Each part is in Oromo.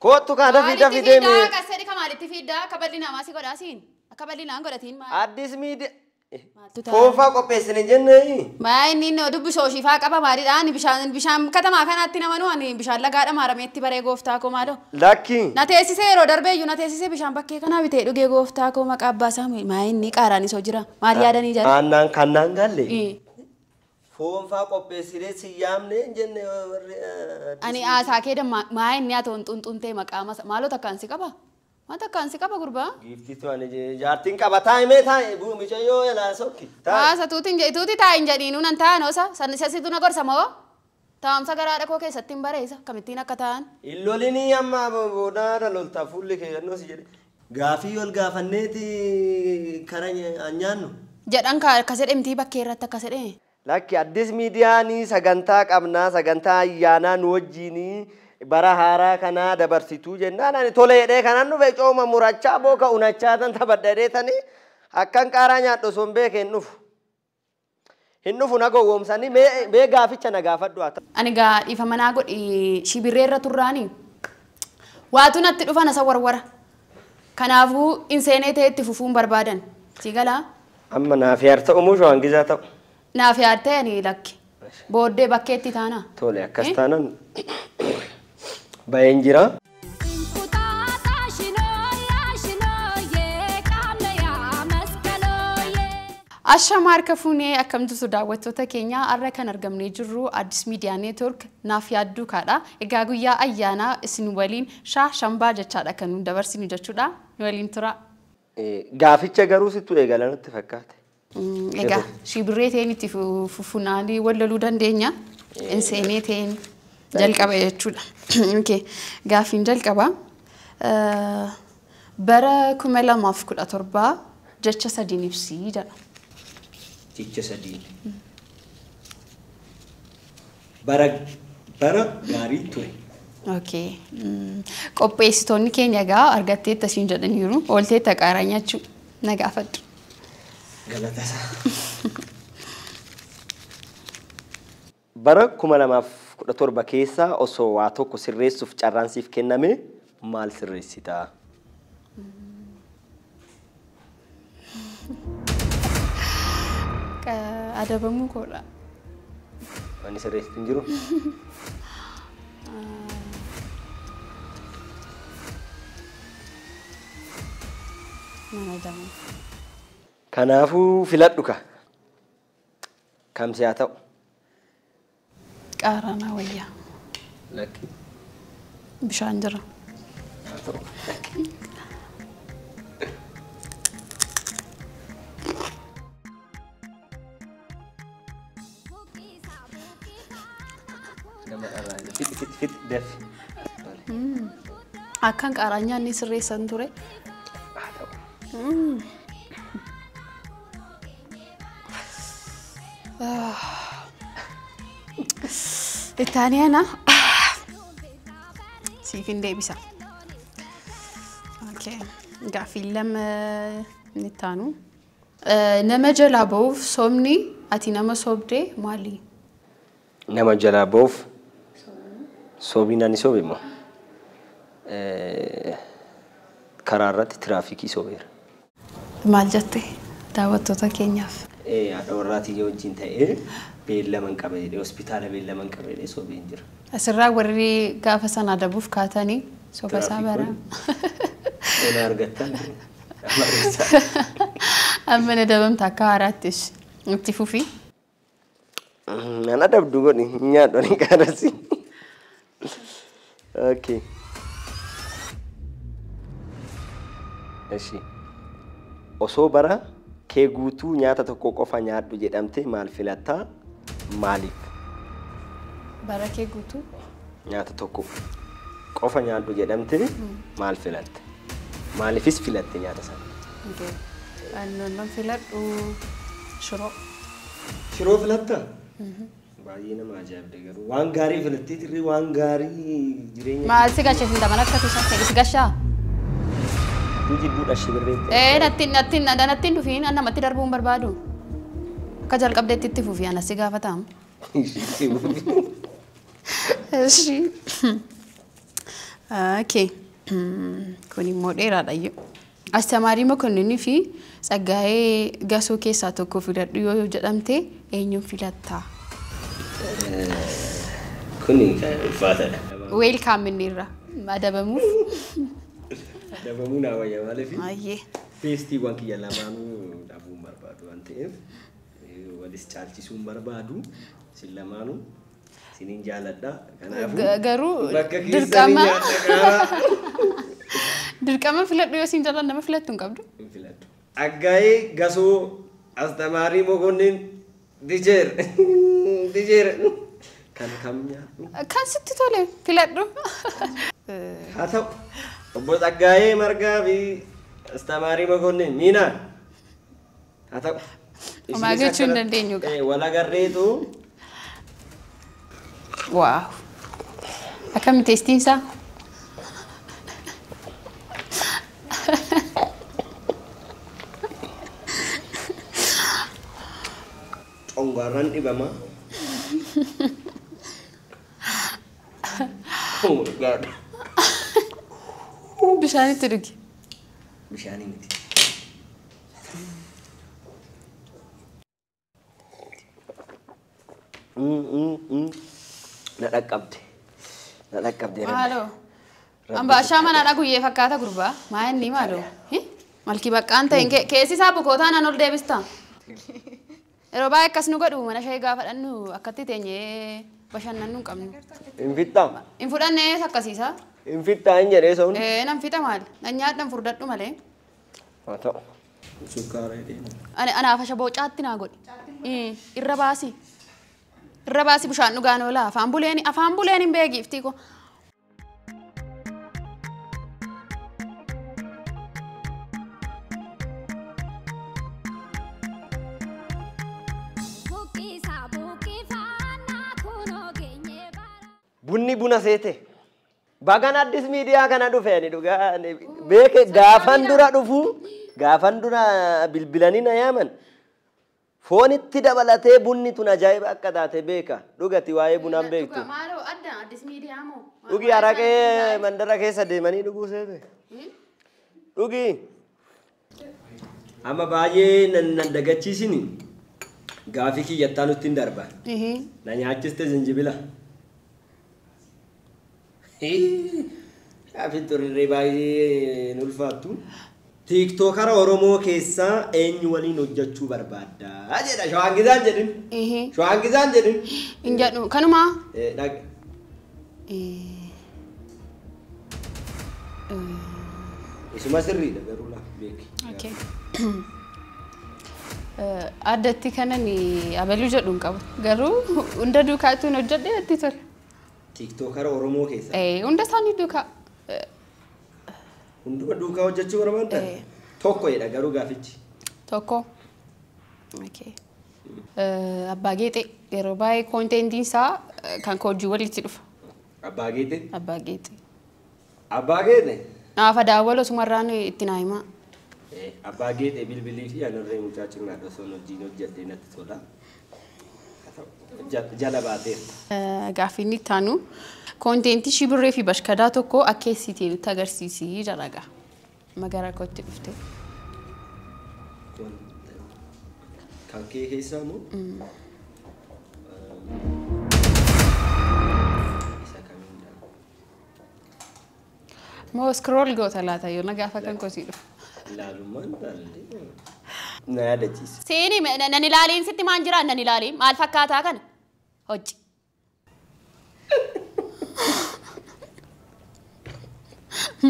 Kootu kana fida Fidaa kasedi kamalitti fidaa kaballina maasi godhaasin. Kaballina godhatiin maal? Addis miidiyaa. Foofaa qopheessine jennee. Inni dubbi sooshiifaa qaba maaliidhaan bishaan katamaa kanaatti namanu ani bishaan lagaadha maarameetti baree gooftaa koo maaloo. Lakki. Na teessisee yeroo darbeeyyuu na teessisee bishaan bakkee kanaa bitee dhugee gooftaa koo maqaa abbaa isaa inni qaaraanis hoo jira maal yaadanii jira. Aannan kannaan galle. Foofaa qopheessine si yaamne jennee. Ani aasaa kee dammaa inni haa ta'uun xunxuntee maqaa maaloo takkaan si qaba. Mata kan si qaba gurbaa? Gifti tu ane jaartin qaba taa'ime taa'e buumi chayyoo elaa sokki. Asa tuuti taa'in jedhiinu nan taa'an osa sasitu na gorsa moo? Taa'umsa garaadha koo keessatti hin bareessa kamittiin akka ta'an. Illolinii amma boodaadha loltaa fuulli keeyannoo si jedhe. Gaafii ol gaafanneeti kara nyaannu. Jedhan akkas jedhemtii bakkee irratti akkas jedhee. Lakki addis miidiyaanii sagantaa qabnaa sagantaa ayyaanaa nu wajjiinii. Bara haaraa kana dabarsituu jennaan ani tole jedhee kanan dhufe cooma murachaa booka unachaa tan tabaddadheetanii akkan qaaraa nyaadhu sun beeke hin dhufu. Hin dhufu na gowwoomsanii mee gaaficha na gaafadhu haa ta'u. Ani gaa dhiifa manaa godhi shibirree irra turraanii waatu natti dhufa na warwara. Kanaafuu in seenee ta'e itti fufuun barbaadan. Si galaa? Amma naaf yaar ta'u moo shawaan gizaa ta'u? Naaf yaar ta'e ani lakki. Booddee bakkeetti taana. Tole akkas taanan. Bayenjira. Ashama harka fuunee akkamtu daawwattoota keenya arra kan argamnee jirru Addis Media Network naaf yaadduu kaadha. Egaa guyyaa ayyaanaa isin waliin shambaa jechaadha kan nu dabarsinu jechuudha. Nu waliin tura. Gaaficha garuu sittu eegala natti fakkaate. Egaa shibirree ta'een itti fufunaanii wallaluu dandeenya. Inseenee ta'een. Jalqaba jechuudha. Okay. Gaafiin jalqaba. Bara 2017 jecha sadiin ibsii jedha. Jecha sadiin. Bara gaarii ture. Okay. Qopheessitoonni keenya egaa argattee tasiin jedhaniiru. Ooltee taqaaraa nyaachuu na gaafadhu. Galatasaa. Bara 2017 keessa osoo waa tokko sirreessuuf carraansiif kenname maal sirreessitaa? Adabamuu koodha. Wanni sirreessitu hin jiru? Kanaafuu filadhu ka. Kamsi haa ta'u? Qaarana wayyaa. Lakki. Bishaan jira. Fit def. Akkan qaaraa nyaanni sirreessan ture. Italiana. Siifin deebisa. Okay. Gaafii lama ni taanu. Nama jalaa ba'uuf soomni ati nama soobdee maali? Nama jalaa ba'uuf soobiin ani soobe moo? Karaa irratti tiraafikii soobeera. Maal jette daawwattoota keenyaaf? Haadha warraatii wajjin ta'ee beellaman qabee hospitaala beellaman qabee soobeen jira. Asirraa warri gaafa sana adabuuf kaatanii sooba isaa bara. Ona argattan. Amma na dabamta akka haaraattis itti fufi. Nana dabdu godhi nyaadhu ni qaadasi. Okay. Eshi. Osoo bara kee guutuu nyaata tokko qofa nyaadhu jedhamte maal filatta maaliif? Bara kee guutuu nyaata tokko qofa nyaadhu jedhamte maal filatte? Maaliifis filatte nyaata sana? Okay. Annan filadhu shiroo. Shiroo filatta? Baay'ee nama ajaa'ibde garuu waan gaarii filattee tirri waan gaarii jireenya. Maal si gashee hin dabalata tuusaa si gashaa? Jidduudha shibirree. Nattiin dhufiin namatti darbuun barbaadu. Akka jalqabdeetti itti fufi anas si gaafatamu. Okay. Kun immoo dheeraadha iyyuu. Astamaarii Mokonninii fi Tsaggaayee Gasoo keessaa tokko filadhu yoo jedhamte eenyuun filatta? Kuni ulfaataadha. Welcome innirra. Adabamuuf. Adabamuun awwayyaa maaliif? Ayyee. Feestiiwwan kiyya lamaanuu dhabuun barbaadu waan ta'eef walis caalchisuun barbaadu sin lamaanuu sinin jaaladha. Garuu dirqama filadhu yoo sin jaalladhu nama filattu hin qabdu. Filadhu. Tsaggaayee Gasoo Astamaarii Mokonnin Dijeer kan kam nyaadhu? Kan sitti tole filadhu. Haa ta'u obbo Tsaggaayee Margaa fi Astamaarii Mokonnin miinaan haa ta'u. Homaa jechuu hin dandeenyu. Wal agarreetu. Waaw. Akkamitti teestiinsaa? Onggaran dhibama. Oh my god. Bishaanitti dhugi. Bishaanii miti. Na dhaqqabde. Maaloo? Amba ashaama na dhaguyyee fakkaata gurbaa. Maa inni maaloo? Malkii baqqaan ta'e keessi isaa bukootaa naan ol deebista. Yeroo baay'ee akkas nu godhu mana shayii gaafa dhannu akkatti teenyee bashannannu hin qabnu. Hin fixxaa? Hin fudhannee akkasiisa. Hin fixxaa hin jedhee soon? Nan fixa maal? Nan nyaadhan furdadhu malee. Haa ta'u. Sukkaara jedhee. Anaaf asha boocaatti naa godhi. Irra baasi. Irra baasi bishaan dhugaan oola. Afaan buleen hin beekiiftii ko. Bunni buna seete. Bagan addis miidiyaa kana dhufeeni dhugaa beeke gaafan dura dhufu gaafan dura bilbilanii na yaaman foonitti dabalatee bunni tun ajaa'iba akka taate beeka dhugati waa'ee bunaan beektu. Maaloo adda addis miidiyaa moo? Dhugi araqee mandara keessa deemanii dhuguu seete. Dhugi. Amma baay'ee nan dagachiisini gaafii kiyyattaa nutti hin darba. Na nyaachiste zinjibila. Gaafii turre baay'ee nulfaattu. Tiktokara Oromoo keessaa eenyu waliin hojjechuu barbaadda jedha Shawangizaan jedhin. Shawangizaan jedhin. Hin jedhu kanuma. Isuma sirriidha garuu laaf beeki. Okay. Addatti kanan abaluu jedhu hin qabu. Garuu hunda duukaatuun hojjedhee itti tole. Tiktokara Oromoo keessaa. Hunda isaanii duukaa. Hunduma duukaa hojjechuu barbaadda? Tokko jedha garuu gaafichi. Tokko. Okay. Abbaa Geexee yeroo baay'ee koontentiin isaa kan hojii walitti dhufa. Abbaa Geexee? Abbaa Geexee. Abbaa Geexee? Naafa daawwaloo sumarraan itti naa himaa. Abbaa Geexee bilbilii fi anarree mucaa cimnaa dhosoon hojiin hojjedhee natti tola. Jala baateerta. Gaaffiin itti aanu koontentii shibirree fi bashkadaa tokko akkeessitii nutti agarsiisii jalaga. Magara kootti dhufte. Kan kee keessaa moo? Isa kamiidha? Moo scroll goota laata yoo na gaafa kan kosii dhufu. Ilaalummaan ilaalee na yaadachiisa. Seeni nan ilaaliin sitti maan jiraan nan ilaaliin maal fakkaataa kana? Hojji.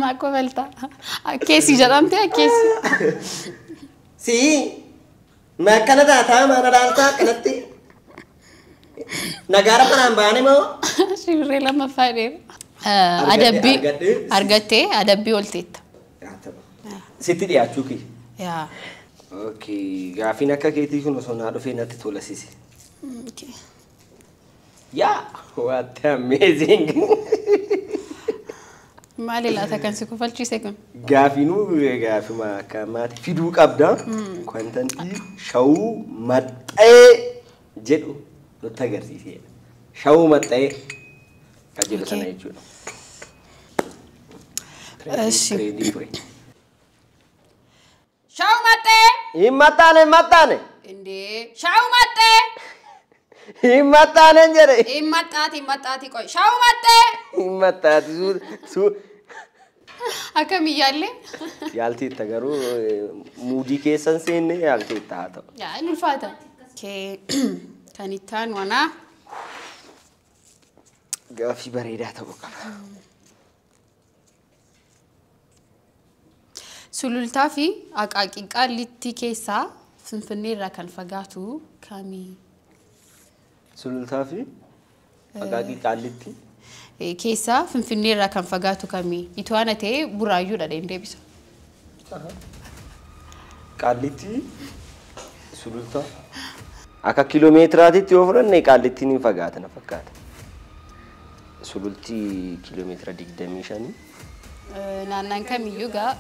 Maakko belta. Akkeessi jedhamte akkeessi. Si makkana taataa mana dhaaltaa kanatti nagaara manaan baane moo? Shibirree lammaffaa dheera. Adabbii argattee adabbii olteetta. Sitti dhiyaachuu kiyya. Yaa. Okay, gaafiin akka keetii kun osoo naa dhufee natti tolasise. Okay. Yeah, what amazing. Maali laata kan si kofalchiise kun? Gaafiinuu gaafima akka maati fiduu qabda. Kwantantii shawuu maxxee jedhu nutti agarsiisedha. Shawuu maxxee kan jedhu sana jechuudha. እሺ Training ture. ሻው መጣ Himmatane. እንዴ ሻው መጣ Himmatane jere. ይመጣት ቆይ ሻው መጣ Himmatati su አከም ይያለ yaalti tagaru moodi keessan seenne yaalti taata. ያ እንልፋታ ከኒታን ዋና Gaaffii bareedaa ta'uu qaba. sulultaa fi aqaaqii qaallitti keessaa finfinnee irraa kan fagaatu kamii Sulultaa fi aqaaqii qaallitti keessaa finfinnee irraa kan fagaatu kamii itwaana ta'e buraayyuudha deebisa qaallitti sulultaa akka kiiloomeetiraatitti yoo fudhanne qaallitti ni fagaata na fakkaata. Sululti kiiloomeetira 25. naannaan kamiyyuu gaa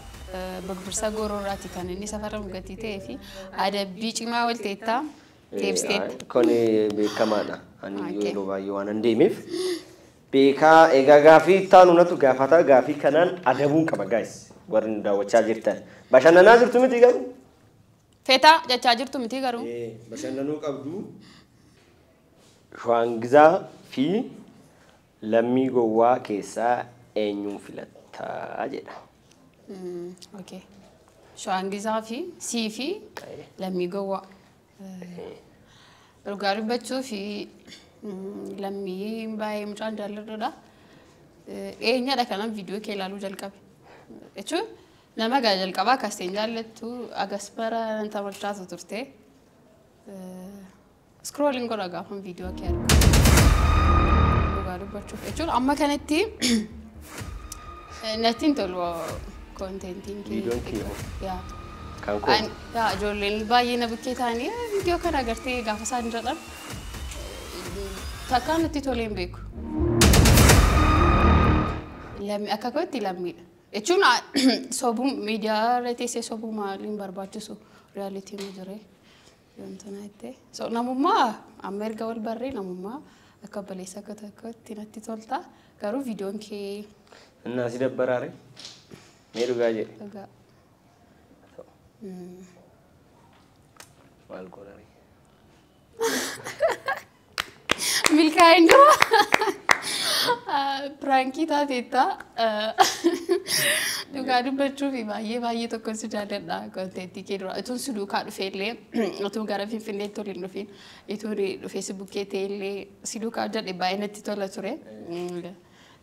Birbirsa Gororaati kan inni safaramu gatii ta'ee fi adabbii cimaa wal ta'ettaa deebsteetta. Kun beekamaadha. Ani yeroo baay'ee waan hin deemeef beekaa egaa gaaffii taanu natu gaafata gaaffii kanaan adabuun qaba guys warri daawwachaa jirtan. Bashannanaa jirtu miti garuu. Feetaa jechaa jirtu miti garuu. Bashannanuu qabdu. Shwaangizaa fi lammii gowwaa keessaa eenyuun filattaa jedha. Okay. Shwaangizaa fi sii fi lammii gowwaa. Dhugaa dubbachuu fi lammii baay'ee mucaan jaalladhuudha. Eenyadha kanan viidiyoo kee ilaaluu jalqabe. Jechuun nama gaa jalqabaa akkasiin jaallattu agasmara nan taphachaa turte. Scrolling godha gaafan viidiyoo kee argu. Dhugaa dubbachuuf jechuun amma kanatti nattiin tolu kontentiin kee. Viidiyoon kee yaa. Kan koo. Yaa ijoolleen baay'ee na bukkee ta'anii viidiyoo kana agartee gaafa isaan jedhan takkaan natti tolee hin beeku. Akka kootti lammiidha. Jechuun sobuu miidiyaa irra teessee sobuu maaliin barbaachisu riyaalitii ma jiree yoomtana jettee. Namummaa amma erga wal barree namummaa akka baleessa akka tokkotti natti tolta. Garuu viidiyoon kee. Innaa si dabbaraare? Mee dhugaa jedhe? Dhugaa. Maal godhani? Milkaa'in dura. Pranki taateetta. Dhugaa dubbachuu fi baay'ee tokko si jaalladha kontentii kee dura. Ituun si duukaa dhufeellee ituun gara Finfinneetti waliin dhufin ituun dhufee si bukkee ta'ellee si duukaa jedhe baay'ee natti tola ture.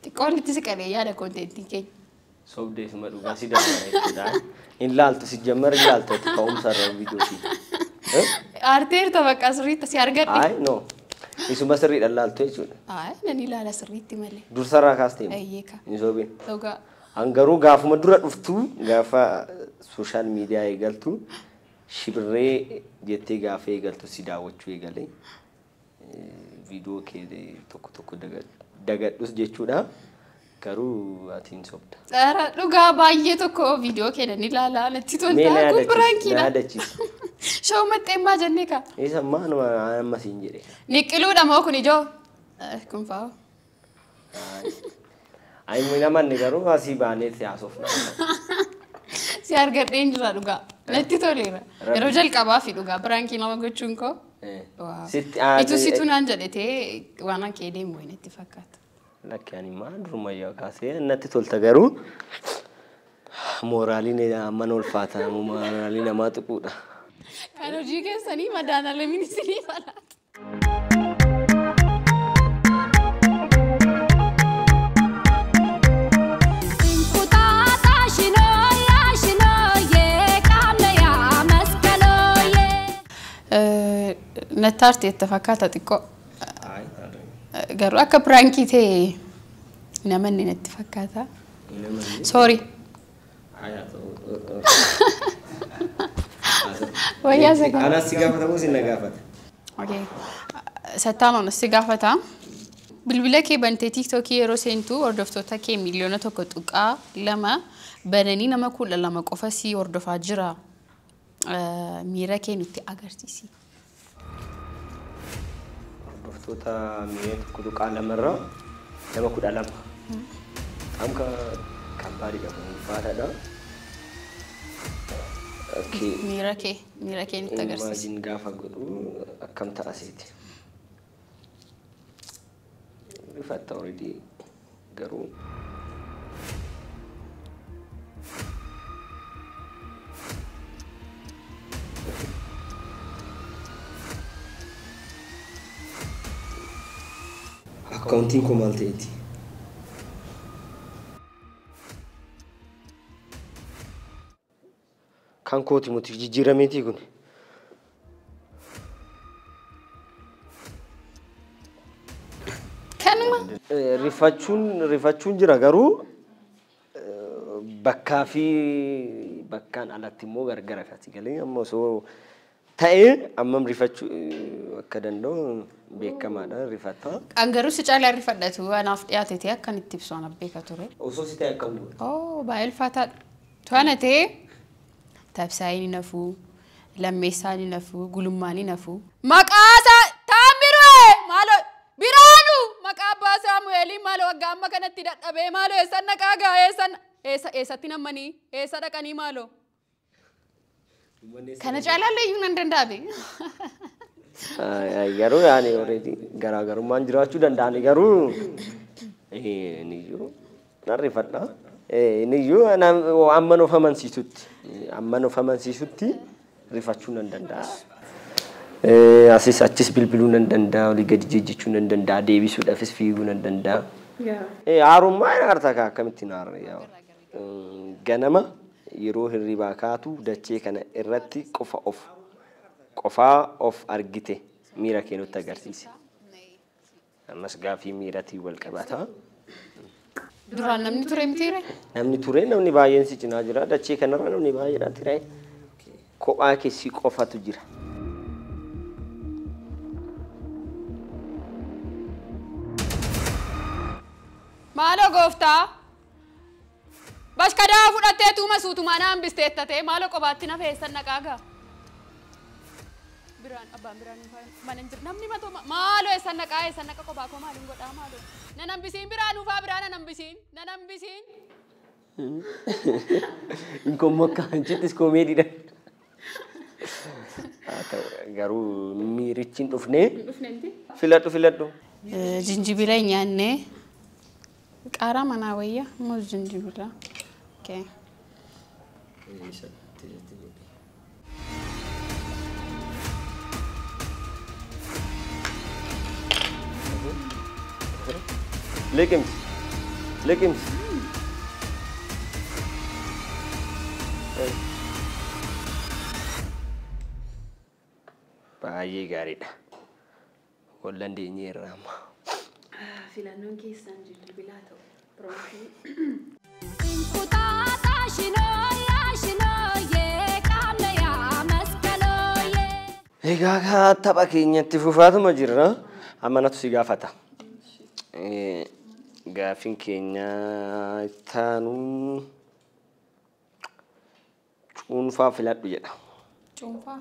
Xiqqoon itti si qalee yaada kontentii keenya. Sobdeesuma dhugaa si dabbara jechuudha. In laaltu si jammar laaltu ka'umsa irra viidiyoo. Arteerta bakka sirriitti si argadhe. Ay no. Isuma sirriidhaan laaltu jechuudha. Ay nani ilaala sirriitti malee. Dursarraa kaastee. Ayyeeka. Hin soobin. Dhugaa. Hangaruu gaafuma dura dhuftu gaafa sooshaal miidiyaa eegaltu shibirree jettee gaafa eegaltu si daawwachuu eegalee viidiyoo kee tokko dagadhus jechuudha. Garuu atiin sobda. Ara dhugaa baay'ee tokko viidiyoo kee nani ilaala natti tolta kun prankiidha. Shoo maxxeemmaa jennee ka. Isa maanuma amma siin jedhe. Niqiluudha moo kun ijoo? Kun fa'aa. Ay namanni garuu asii baanee siyaasofna. Si argadheen jira dhugaa. Natti toleera. Yeroo jalqabaa fi dhugaa pirankii nama gochuun koo. Itu situ naan jedhetee waan kee deemu natti fakkaata. Lakki ani maa durummayyaa kaasee natti tolta garuu mooraaliin amman ulfaata mooraalii namaa tuquudha. Kan hojii keessanii madaala lamiin isinii falaata. Nattaarti itti fakkaata xiqqoo. Garuu akka pirankii ta'e namanni natti fakkaata. Sorry. Wayyaa sagaa. Anas si gaafatamu si na gaafata. Okay. Sattaanoon si gaafata. Bilbila kee bantee TikTokii yeroo seentu hordoftoota kee miliyoona 1.2 bananii nama 12 qofa si hordofaa jira. Miira kee nutti agarsiisi. Hordoftoota miira 1.2 irraa nama 12. Amka Kabbaadii qabu ulfaataadha. Miira kee nutti agarsiisi. Imagine gaafa godhu akkam ta'asiiti. Rifatta already garuu accounting ko maal ta'eeti? Kan kooti muti jijjiirameetii kun. Kanuma. Rifachuun jira garuu bakkaa fi bakkaan alatti immoo gargara kasi galee amma osoo ta'ee ammam rifachuu akka danda'u beekamaadha rifata. An garuu si caalaa rifadhatu anaaf dhiyaatee akkan itti ibsu ana beeka ture. Osoo si ta'e akkam godhu? Oh baay'ee ulfaataadha. To'anatee tabsaayini nafuu lammeessaani nafuu gulummaani nafuu. Maqaasaa Taambiruu maaloo Biraanu maqaa abbaa Saamu'eelii maaloo waggaa amma kanatti dadhabee maaloo eessan naqaa gaa eessatti nammanii eessa dhaqanii maaloo. Kana caalaallee iyyuu nan danda'abe. Garuu yaani already garaagarummaan jiraachuu danda'ani garuu niyyuu nan rifadha. Niyyuu amma nuuf amansiisutti rifachuu nan danda'a. Asis achis bilbiluu nan danda'a, olii gadi jejjechuu nan danda'a, deebisuudhaafis fiiguu nan danda'a. Haarummaa hin aartaa akkamittiin aarre ganama yeroo hirribaa kaatu dachee kana irratti qofaa of argite miira kee nutti agarsiise. Ammas gaafii miiratii wal qabata. Duraan namni ture mitiire? Namni ture namni baay'een si cinaa jira. Dachee kanarra namni baay'eedhaan ture. Kophaa keessi qofatu jira. Maaloo gooftaa? Bashkadaa fudhattee tuuma suutumaa naan bisteettatee maaloo qobaatti na feessan naqaagaa? Abbaan biraan mana hin jiru namni matoo maaloo eessan naqa qobaa koo maaliin godhaa maaloo? Nan hambisiin biraan ufaa biraa nan hambisiin. Inko mokka jittis komeediidha. Garuu miirichiin dhufnee filadhu. Jinjibila nyaannee qaaraa manaa wayya moo jinjibila? Okay. Legumes. Baay'ee gaariidha. Wallan deenyeerra amma. Filannoon keessaan jinjibilaa ta'u. Egaa tapha keenyatti fufaatuma jirra. Amanatu si gaafata. Gaafin keenya ittaanu cuunfaa filadhu jedha. Cuunfaa?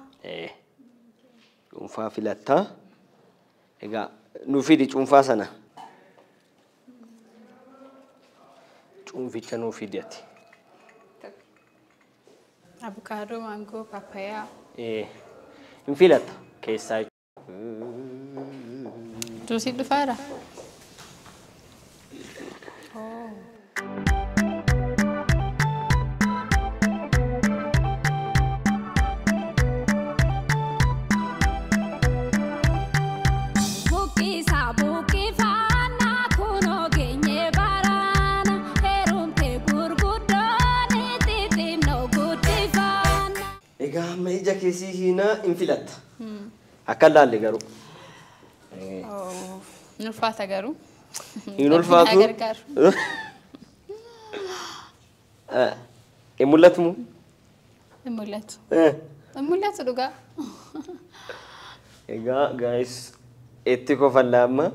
Cuunfaa filatta. Egaa nu fidi cuunfaa sana. Cuunficha nu fidi ati. Abukaadoo, maangoo, paappayaa. Hin filatta keessaa. Juusii dhufaadha? Ija keessi hina hin filatta. Akka laalle garuu. Hin ulfaata garuu. Hin ulfaatu. Hin mul'atu moo? Hin mul'atu. Hin mul'atu dhugaa. Egaa guys itti kofallaa amma.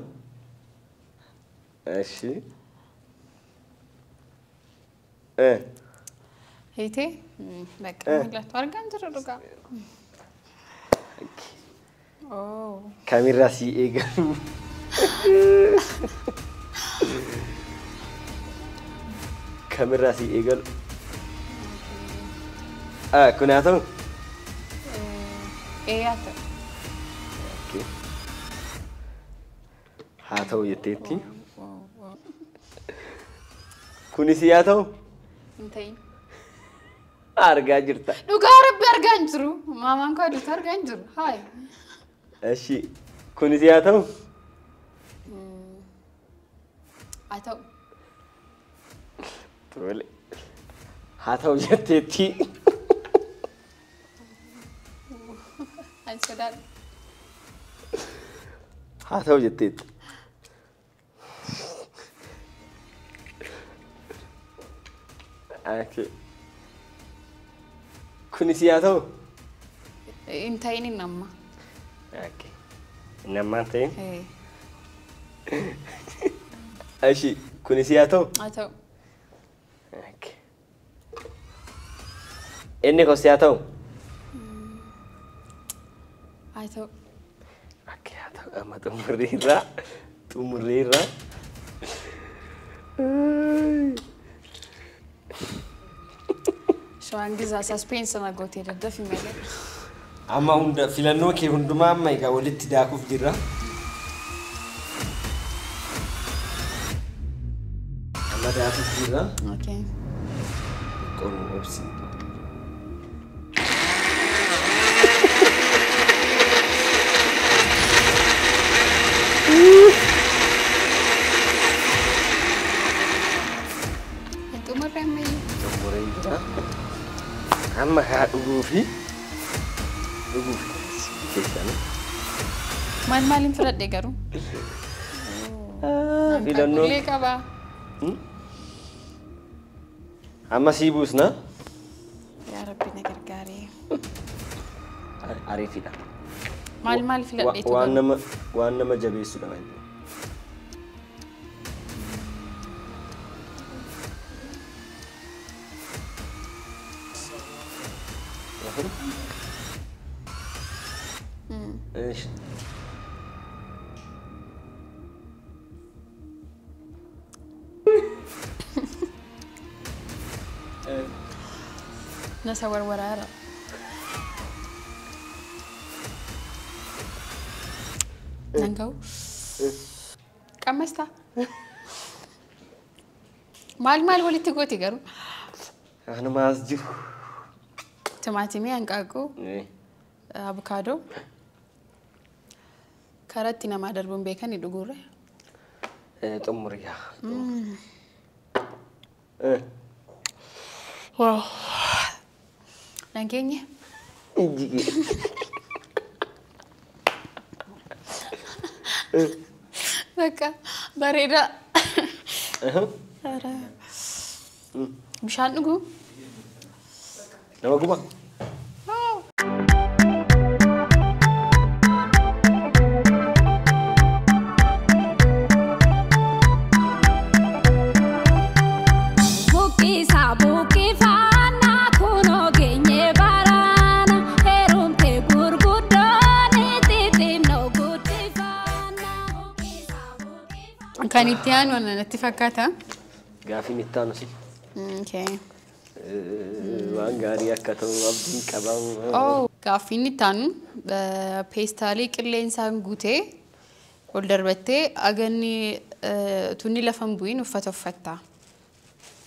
Eshi. Hiitee? Bakka mul'atu argaan jiru dhugaa. Kamirraa si eegalu. kamirraa si eegalu. Kun haa ta'u? Haa ta'u. Haa ta'u jetteetti. Kunis haa ta'u? Hin ta'in. Argaa jirta. Dhugaa Rabbi argaa hin jiru. Maamaan koo aduutu argaa hin jiru. Haay. Eshi kunis haa ta'u? Haa ta'u. Tole. Haa ta'u jetteetti. Ani sodaadha. Haa ta'u jetteetti. Okay. Kunis haa ta'u? Hin ta'in hin amma. Okay. Hin ammaan ta'in? Eshi kunis haa ta'u? Haa ta'u. Okay. Inni kos haa ta'u? Haa ta'u. Okay, haa ta'u. Amma xumurreerra. Shawaan gizaa suspense na gootee daddafi malee. Amma hunda filannoo kee hundumaa amma egaa walitti daakuuf jirra. Amma daakuuf jirra. Okay. Qoruu obsi. Xumurree ammayyu. Xumuree jira. Amma haa dhuguufi keessanii. Maaliin fudhadhee garuu? Filannoo. Qullee qabaa. Amma sii buusna. Yaa Rabbi na gargaaree. Ariifidha. Maal filadhee tu? Waan nama jabeessudha waan jiru. ايش نصور وراء نانجو كمستا مال ولي تقوتي قرو انا ما اسجو تماتيمي انقاقو افوكادو كاراتي نما دربون بيكن يدغوره طمريا واو نانكيني انجي بكا بريدا بشان نغو نما غوبا كان يتيان ولا نتفكاتا؟ قافي نتانو سي. اوكي. وانغاري اكاتو ابدين كبام. او قافي نتانو بيستالي كلين سانغوتي ولدربتي اغني توني لفن بوين وفتفتا.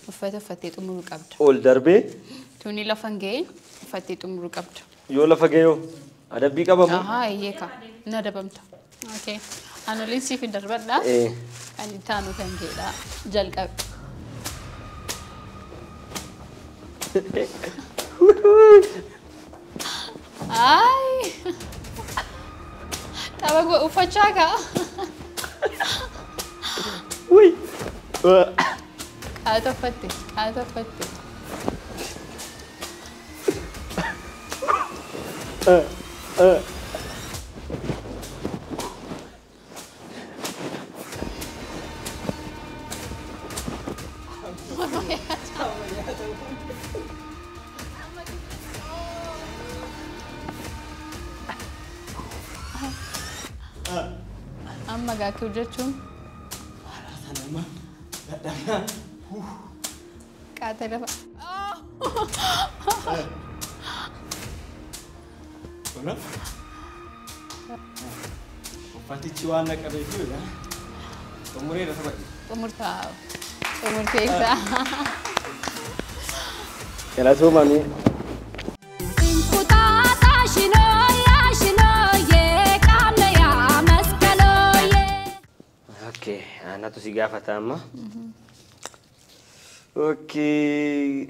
وفتفتي تمرو قبد. ولدربي توني لفن جاي فتي تمرو قبد. يو لفغيو ادبي قبام. ييكا ندبمت. اوكي. أنا لسه في دربنا. إيه. أنا تانو كان كذا جلك. Ay. Tawag ko ufachaga. Uy. Ato fatti. Amma ga ku jechuun sanama dadama kaate lafa. Ona? Uffatichi waan naqabee jiru xumuree lafa ba'i. Xumurteessa. Galatoomanii. Okay, anatu si gaafata amma. Okay.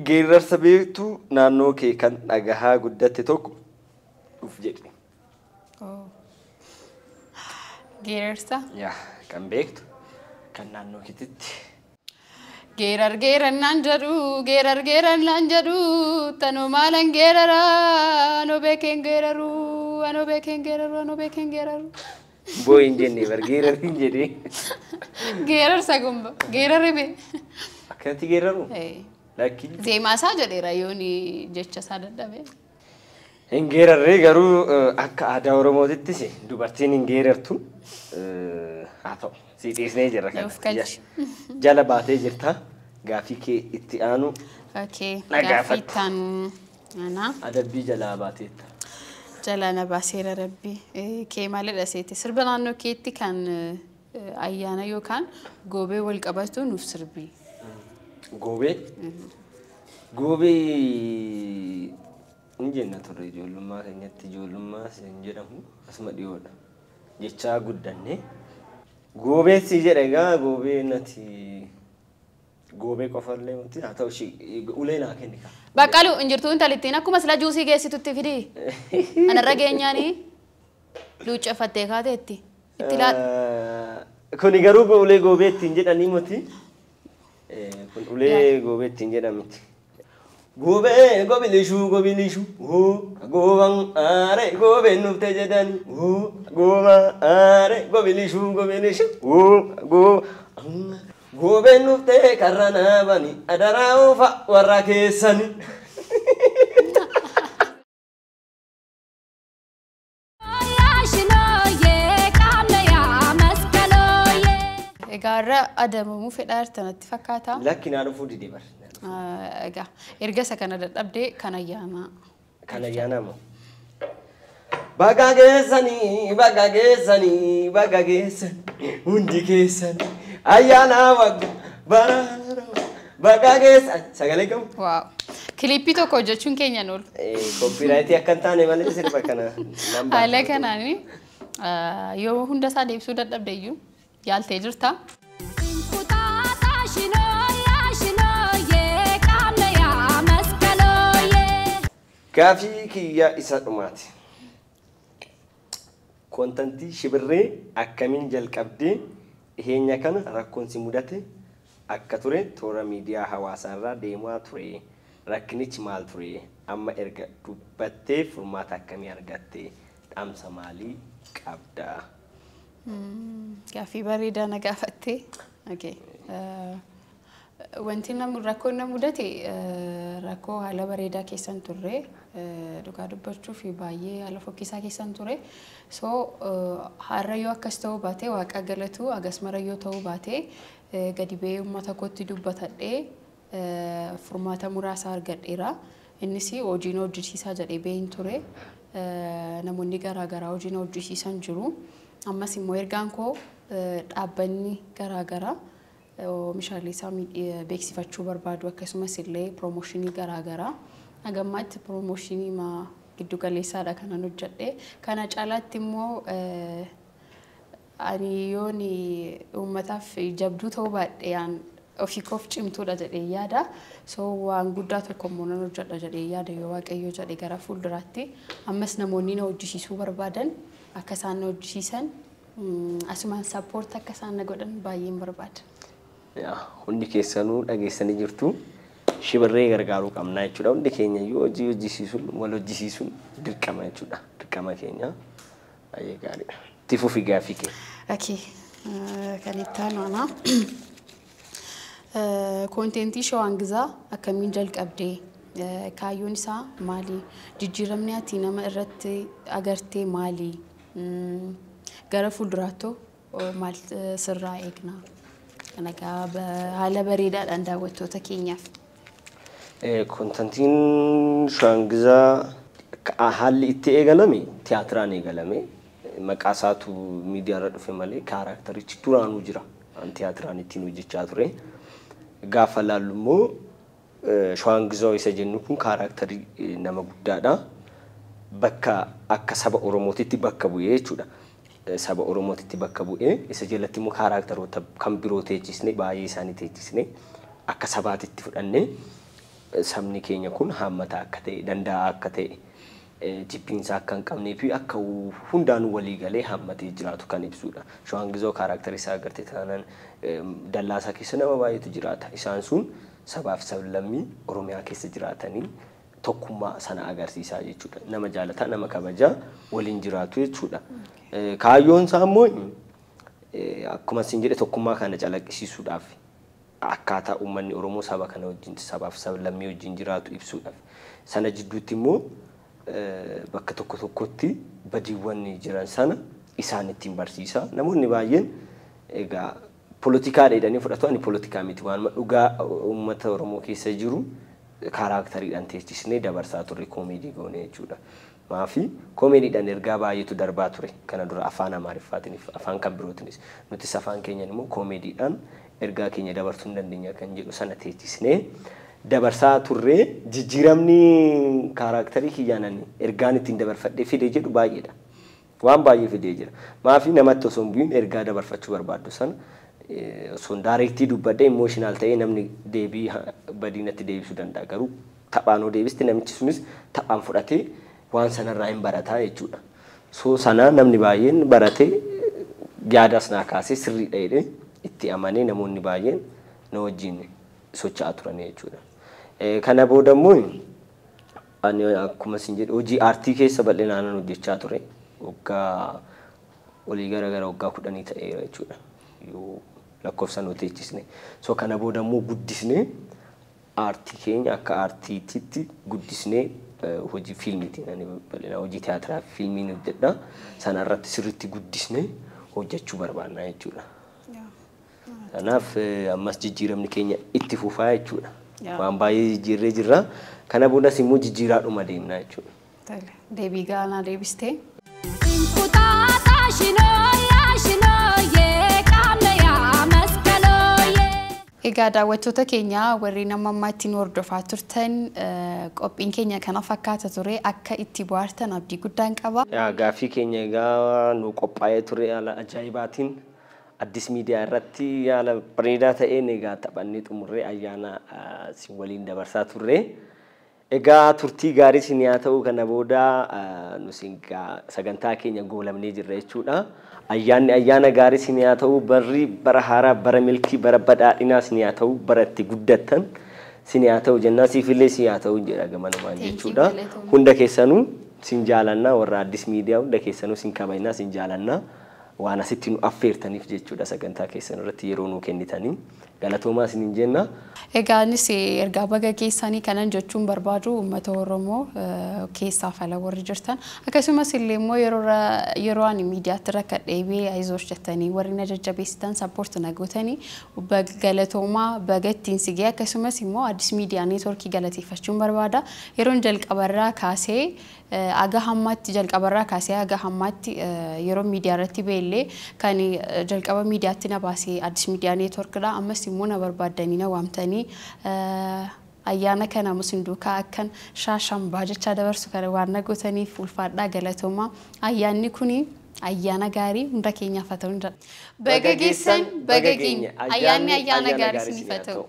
Geerarsa beektu naannoo kee kan dhagahaa guddatte tokko dhuf jedhe. Geerarsa? Yaa, kan beektu kan naannoo keetitti. Geerarnaan jedhu tanuu maalan geerara anoo beekeen geeraru. Boo hin jenne bar geerarri hin jedhee. Geerarsa gumba geerarri bee. Akkanatti geeraru? Lakki. Zeemaa isaa jedheera yooni jecha isaa dadhabee. Hin geerarree garuu akka aadaa Oromootiittis dubartiin hin geerartu. Haa ta'u si dhiisnee jirra kana. Jala baatee jirta. Gaafii kee itti aanu. Okay. Gaafii itti aanu. Adabbii jalaa baateetta. Jala na baaseera rabbi. Kee maalidha seeti? Sirba naannoo keetti kan ayyaana yookaan goobee wal qabatu nuuf sirbi. Goobee? Goobee hin jenna turre ijoollummaa keenyatti ijoollummaa hin jedhamu asuma dhiyoodha. Jechaa guddanne. Goobee si jedha egaa goobee nati goobee qofallee wanti haa ta'u ulee naa kenni kaa. Baqqalu injirtuu intalittiin akkuma sila juusii geessitutti fidi. Anarra geenyaanii luucceeffattee kaateetti. Itti laadha. Kuni garuu ulee goobee ittiin jedhanii miti. Kun ulee goobee ittiin jedhamti. Goobee gobilishu gooban aare goobeen nuufte jedhani gooban aare gobilishu goobeen nuufte karra naabani adaraa oofa warra keessani. Egaarra adamamuu fedhaa jirtanatti fakkaata. Lakki naa dhufuu didee bar. Egaa erga isa kana dadhabdee kan ayyaanaa. Kan ayyaanaa moo? Baga geessanii hundi keessanii ayyaanaa wagga baraara baga geessan sagalee qabu. Waaw. Kiliippii tokko hojjechuun keenyan oolu. Koppiraayitii akka hin taane malee sirba kana. Haala kanaanii yoo hunda isaa deebisuu dadhabde iyyuu yaaltee jirta. Gaafii kiyya isa dhumaati. Kontantii shibirree akkamiin jalqabdee dhiheenya kana rakkoon si mudate akka ture toora miidiyaa hawaasaarraa deemaa ture. Rakkinichi maal ture? Amma erga dubbattee furmaata akkamii argatte? Dhaamsa maalii qabda? Gaafii bareedaa na gaafatte. Okay. Wanti rakkoon na mudate rakkoo haala bareedaa keessan turre dhugaa dubbachuu fi baay'ee haala fokkisaa keessan ture. So har'a yoo akkas ta'uu baate waaqa galatu agasmara yoo ta'uu baate gadi ba'ee uummata kootti dubbatadhee furmaata muraasa argadheera. Innis hojiin hojjisiisaa jedhee ba'een ture. Namoonni garaagaraa hojiin hojjisiisan jiru. Ammas immoo ergaan koo dhaabbanni garaagaraa oomishaalee isaa beeksifachuu barbaadu akkasumas illee piroomooshinii garaagaraa hagammaatti piroomooshinii giddu galeessaadha kanan hojjedhe. Kana caalaatti immoo ani yoon uummataaf jabduu ta'uu baadhee ofii koof cimtuudha jedhee yaada. So waan guddaa tokko immoo nan hojjedha jedhee yaada yoo waaqayyo jedhee gara fuulduraatti ammas namoonni na hojjisiisuu barbaadan akka isaan na hojjisiisan asumaan sappoort akka isaan na godhan baay'een barbaada. Hundi keessanuu dhageessanii jirtu shibirree gargaaruu qabna jechuudha. Hundi keenya yoo hojii hojjisiisuun wal hojjisiisuun dirqama jechuudha. Dirqama keenya baay'ee gaariidha. Itti fufi gaafii kee. Okay. Kan itti aanu ana. Kontentii shawaan gizaa akkamiin jalqabdee kaayyoon isaa maali? Jijjiiramni ati nama irratti agartee maali? Gara fuulduraatti maal sirraa eegna? Egaa haala bareedaadhaan daawwattoota keenyaaf. Kontantiin Shawangizaa haalli itti eegalame tiyaatiraan eegalame. Maqaa isaatu miidiyaa irra dhufe malee kaaraktarichi duraanuu jira. Tiyaatiraan ittiin hojjechaa ture. Gaafa laallu immoo Shawangizaa isa jennu kun karaktarii nama guddaadha. Bakka akka saba Oromootitti bakka bu'ee jechuudha. Saba Oromootitti bakka bu'ee isa jalatti immoo karaktaroota kan biroo teechisne baay'ee isaanii teechisne akka sabaatitti fudhannee sabni keenya kun hammata akka ta'e danda'a akka ta'e jibbiinsa akka hin qabnee fi akka hundaanuu walii galee hammatee jiraatu kan ibsudha. Shawangizaa karaktarii isaa agartee taanaan dallaasaa keessa nama baay'eetu jiraata. Isaan sun sabaaf sablammii Oromiyaa keessa jiraatanii tokkummaa sana agarsiisaa jechuudha. Nama jaalataa nama kabajaa waliin jiraatu jechuudha. Kaayyoon isaa immoo akkuma isin jedhe tokkummaa kana calaqqisiisuudhaaf akkaataa uummanni Oromoo saba kana wajjin sabaaf sablammii wajjin jiraatu ibsuudhaaf. Sana jidduutti immoo bakka tokko tokkotti badiiwwan jiran sana isaan ittiin barsiisa. Namoonni baay'een egaa poolitikaa dheedhanii fudhatu. Ani poolitikaa miti waan dhugaa uummata Oromoo keessa jiru karaktariidhaan teessisnee dabarsaa turre koomeedii goonee jechuudha. Maafi koomeediidhaan ergaa baay'eetu darbaa ture. Kana dura afaan Amaariffaatiin afaan kan birootiinis nutis afaan keenyaan immoo koomeediidhaan ergaa keenya dabarsuu hin dandeenya kan jedhu sana teessisnee dabarsaa turre. Jijjiiramni karaktarii kiyyaananii ergaan ittiin dabarfadhee fidee jedhu baay'eedha. Waan baay'ee fidee jira. Maafi namatti osoo hin bu'iin ergaa dabarfachuu barbaaddu sana son directly dubbadde emotional ta'ee namni deebii badinatti deebisuu danda'a. Garuu taphaanoo deebiste namichi sunis taphaan fudhatee waan sanarraa hin barataa jechuudha. So sana namni baay'een baratee yaadas naa kaasee sirriidha jedhee itti amanee namoonni baay'een na wajjin socho'aa turan jechuudha. Kana booda immoo ani akkuma isin jedhe hojii aartii keessa bal'inaan hojjechaa ture. Waggaa walii gara waggaa 10 ta'eera jechuudha. Yoo lakkoofsa nuti teessisne. So kana booda immoo guddisnee aartii keenya akka aartiitti guddisnee hojii fiilmiitiin ani bal'inaan hojii tiyaatiraa fiilmiin hojjedha. Sana irratti sirriitti guddisnee hojjechuu barbaanna jechuudha. Kanaaf ammas jijjiiramni keenya itti fufaa jechuudha. Waan baay'ee jijjiirree jirra. Kana boodas immoo jijjiiraadhuma deemna jechuudha. Deebii gaanaa deebistee. Egaa daawwattoota keenya warri nama ammaatti nu hordofaa turtan qophiin keenya kana fakkaata ture akka itti bohaartan abdii guddaan qaba. Gaaffii keenya egaa nu qophaa'ee ture haala ajaa'ibaatiin Addis Miidiyaa irratti haala bareedaa ta'een egaa taphannee xumurree ayyaana si waliin dabarsaa turre. Egaa turtii gaarii isin haa ta'u kana booda nus sagantaa keenya goolamnee jirra jechuudha. Ayyaana gaarii isin haa ta'u barri bara haaraa bara milkii bara badhaadhinaa isin haa ta'u bara itti guddattan isin haa ta'u jennaa siifillee isin haa ta'u jedha gamanumaan jechuudha. Hunda keessanuu isin jaalannaa warra Addis Miidiyaa hunda keessanuu isin kabajnaa isin jaalannaa waan asitti nu affeertaniif jechuudha sagantaa keessan irratti yeroo nu kennitanii galatoomaa isiniin jenna. Egaa anis ergaa baga keessanii kanan jechuun barbaadu uummata Oromoo keessaa fala warri jirtan akkasumas illee immoo yeroo ani miidiyaatti rakka dheebee ayizoosh jettanii warri na jajjabeessitan sappoort na gootanii galatoomaa baga ittiin sigee akkasumas immoo Addis Miidiyaa Neetwoorkii galateeffachuun barbaada. Yeroon jalqabarraa kaasee aga hammaatti jalqabarraa kaasee aga hammaatti yeroo miidiyaa irratti beellee kan jalqaba miidiyaatti na baasee Addis Miidiyaa Neetwoorkidha. Ammas immoo na barbaadanii na waamtanii ayyaana kana musinduukaa akkan shaashambaa jecha dabarsu kana waan na gootaniif ulfaadhaa galatoomaa. Ayyaanni kuni ayyaana gaarii hunda keenyaaf haa ta'u jedha. Baga geessan baga geenya ayyaanni ayyaana gaarii isiniif haa ta'u.